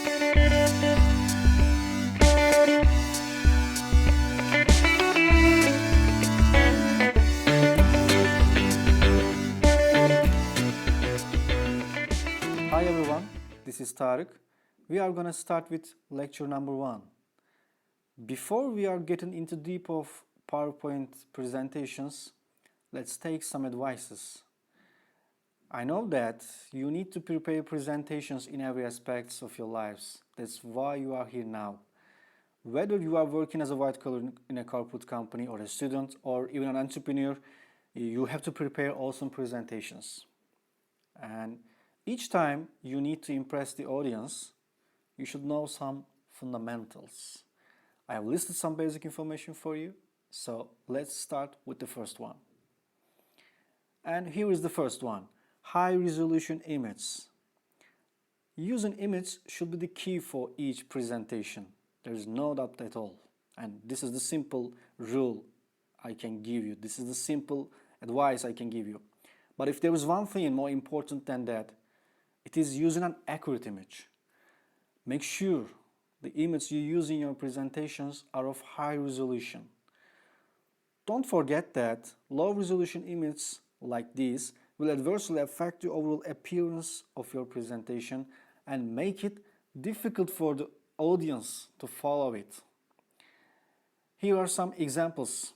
Hi everyone, this is Tarık. We are going to start with lecture number 1. Before we are getting into deep of PowerPoint presentations, let's take some advices. I know that you need to prepare presentations in every aspects of your lives. That's why you are here now. Whether you are working as a white collar in a corporate company or a student or even an entrepreneur, you have to prepare awesome presentations. And each time you need to impress the audience, you should know some fundamentals. I have listed some basic information for you, so let's start with the first one. And here is the first one, high resolution image. Using image should be the key for each presentation. There is no doubt at all. And this is the simple rule I can give you. This is the simple advice I can give you. But if there is one thing more important than that, it is using an accurate image. Make sure the image you use in your presentations are of high resolution. Don't forget that low resolution images like this will adversely affect the overall appearance of your presentation and make it difficult for the audience to follow it. Here are some examples.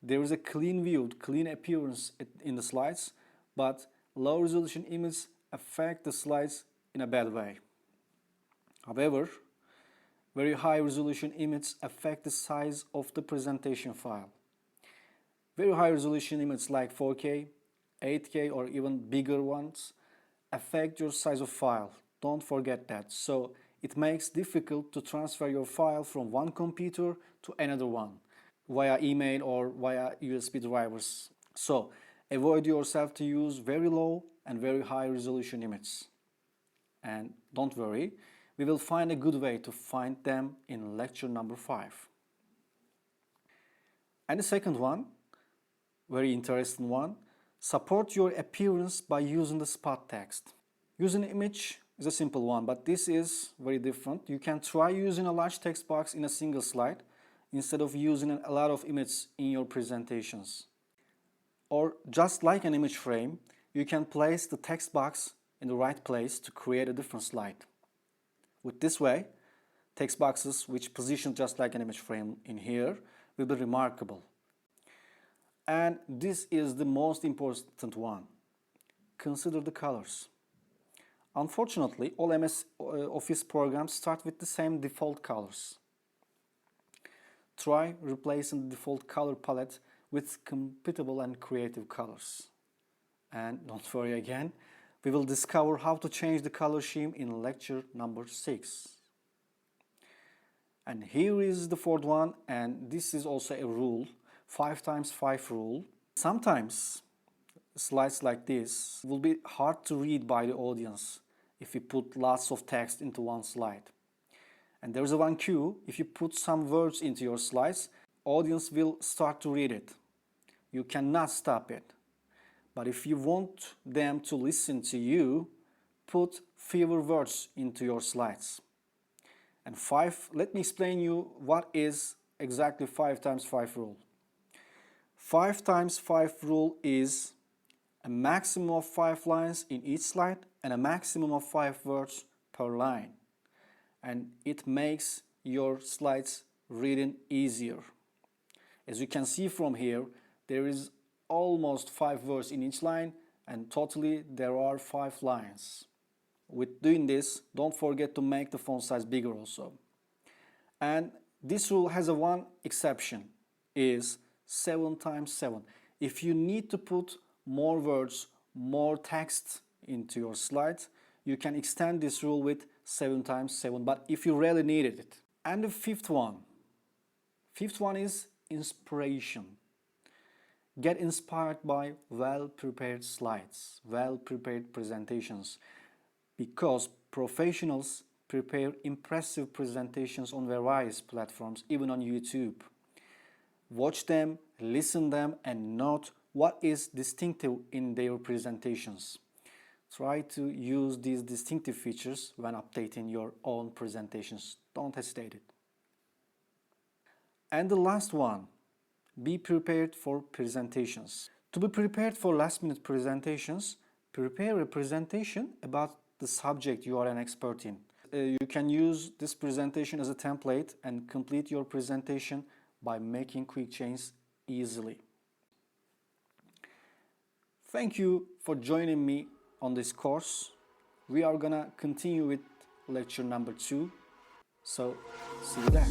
There is a clean view, clean appearance in the slides, but low resolution images affect the slides in a bad way. However, very high resolution images affect the size of the presentation file. Very high resolution images like 4K, 8K or even bigger ones affect your size of file. Don't forget that. So it makes it difficult to transfer your file from one computer to another one via email or via USB drivers. So avoid yourself to use very low and very high resolution images. And don't worry, we will find a good way to find them in lecture number 5. And the second one, very interesting one, support your appearance by using the spot text. Using an image is a simple one, but this is very different. You can try using a large text box in a single slide instead of using a lot of images in your presentations. Or just like an image frame, you can place the text box in the right place to create a different slide. With this way, text boxes which position just like an image frame in here will be remarkable. And this is the most important one. Consider the colors. Unfortunately, all MS Office programs start with the same default colors. Try replacing the default color palette with compatible and creative colors. And don't worry again, we will discover how to change the color scheme in lecture number 6. And here is the fourth one, and this is also a rule, 5x5 rule. Sometimes slides like this will be hard to read by the audience if you put lots of text into one slide. And there's a one cue, if you put some words into your slides, audience will start to read it. You cannot stop it. But if you want them to listen to you, put fewer words into your slides. And 5, let me explain you what is exactly 5x5 rule. 5x5 rule is a maximum of 5 lines in each slide and a maximum of 5 words per line. And it makes your slides reading easier. As you can see from here, there is almost 5 words in each line, and totally there are 5 lines. With doing this, don't forget to make the font size bigger also. And this rule has a one exception, is 7x7. If you need to put more words, more text into your slides, you can extend this rule with 7x7, but if you really needed it. And the fifth one is inspiration. Get inspired by well-prepared slides, well-prepared presentations, because professionals prepare impressive presentations on various platforms, even on YouTube. Watch them, listen them, and note what is distinctive in their presentations. Try to use these distinctive features when updating your own presentations. Don't hesitate it. And the last one, be prepared for presentations. To be prepared for last-minute presentations, prepare a presentation about the subject you are an expert in. You can use this presentation as a template and complete your presentation by making quick changes easily. Thank you for joining me on this course. We are gonna continue with lecture number 2. So, see you there.